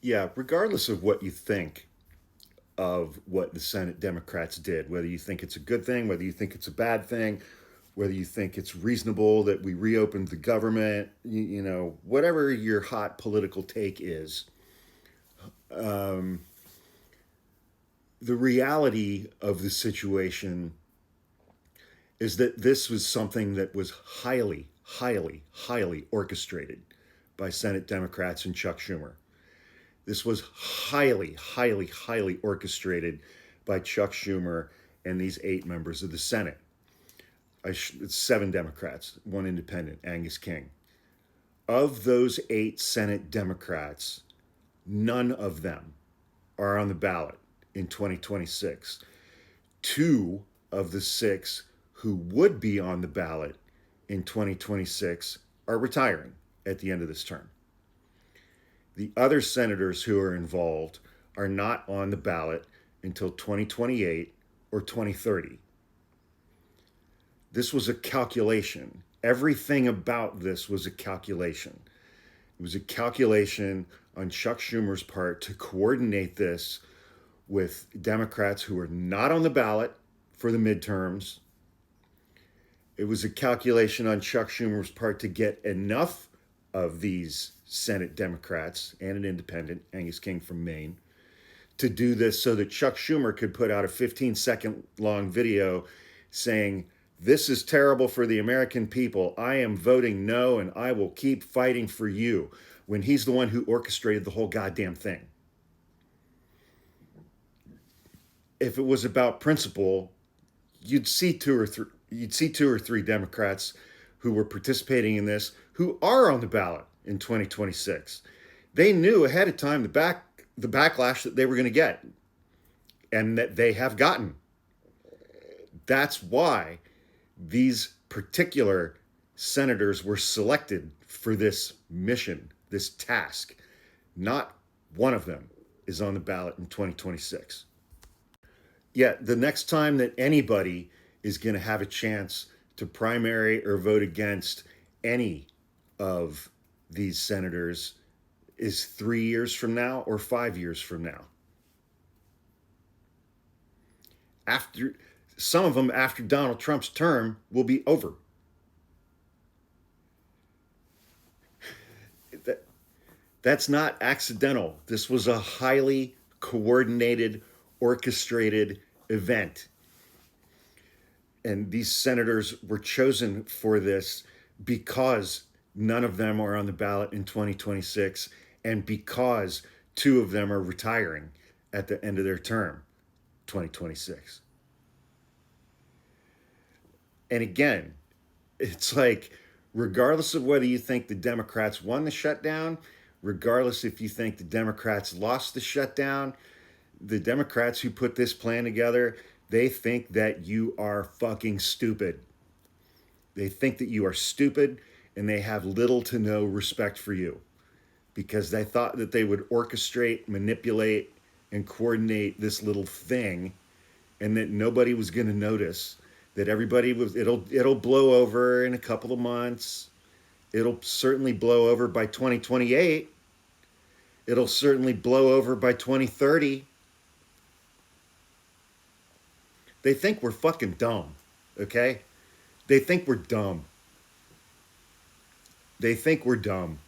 Yeah, regardless of what you think of what the Senate Democrats did, whether you think it's a good thing, whether you think it's a bad thing, whether you think it's reasonable that we reopened the government, whatever your hot political take is, the reality of the situation is that this was something that was highly, highly, highly orchestrated by Senate Democrats and Chuck Schumer. This was highly, highly, highly orchestrated by Chuck Schumer and these 8 members of the Senate. It's 7 Democrats, 1 independent, Angus King. Of those 8 Senate Democrats, none of them are on the ballot in 2026. 2 of the 6 who would be on the ballot in 2026 are retiring at the end of this term. The other senators who are involved are not on the ballot until 2028 or 2030. This was a calculation. Everything about this was a calculation. It was a calculation on Chuck Schumer's part to coordinate this with Democrats who are not on the ballot for the midterms. It was a calculation on Chuck Schumer's part to get enough of these Senate Democrats and an independent, Angus King from Maine, to do this so that Chuck Schumer could put out a 15-second long video saying, "This is terrible for the American people. I am voting no, and I will keep fighting for you," when he's the one who orchestrated the whole goddamn thing. If it was about principle, you'd see two or three Democrats who were participating in this who are on the ballot in 2026. They knew ahead of time the backlash that they were going to get and that they have gotten. That's why these particular senators were selected for this mission, this task. Not one of them is on the ballot in 2026. Yet the next time that anybody is going to have a chance to primary or vote against any of these senators is 3 years from now or 5 years from now. Some of them after Donald Trump's term will be over. That's not accidental. This was a highly coordinated, orchestrated event. And these senators were chosen for this because none of them are on the ballot in 2026 and because 2 of them are retiring at the end of their term, 2026. And again, it's like, regardless of whether you think the Democrats won the shutdown, regardless if you think the Democrats lost the shutdown, the Democrats who put this plan together, they think that you are fucking stupid. They think that you are stupid, and they have little to no respect for you because they thought that they would orchestrate, manipulate, and coordinate this little thing and that nobody was going to notice, that it'll blow over in a couple of months. It'll certainly blow over by 2028. It'll certainly blow over by 2030. They think we're fucking dumb, okay? They think we're dumb. They think we're dumb.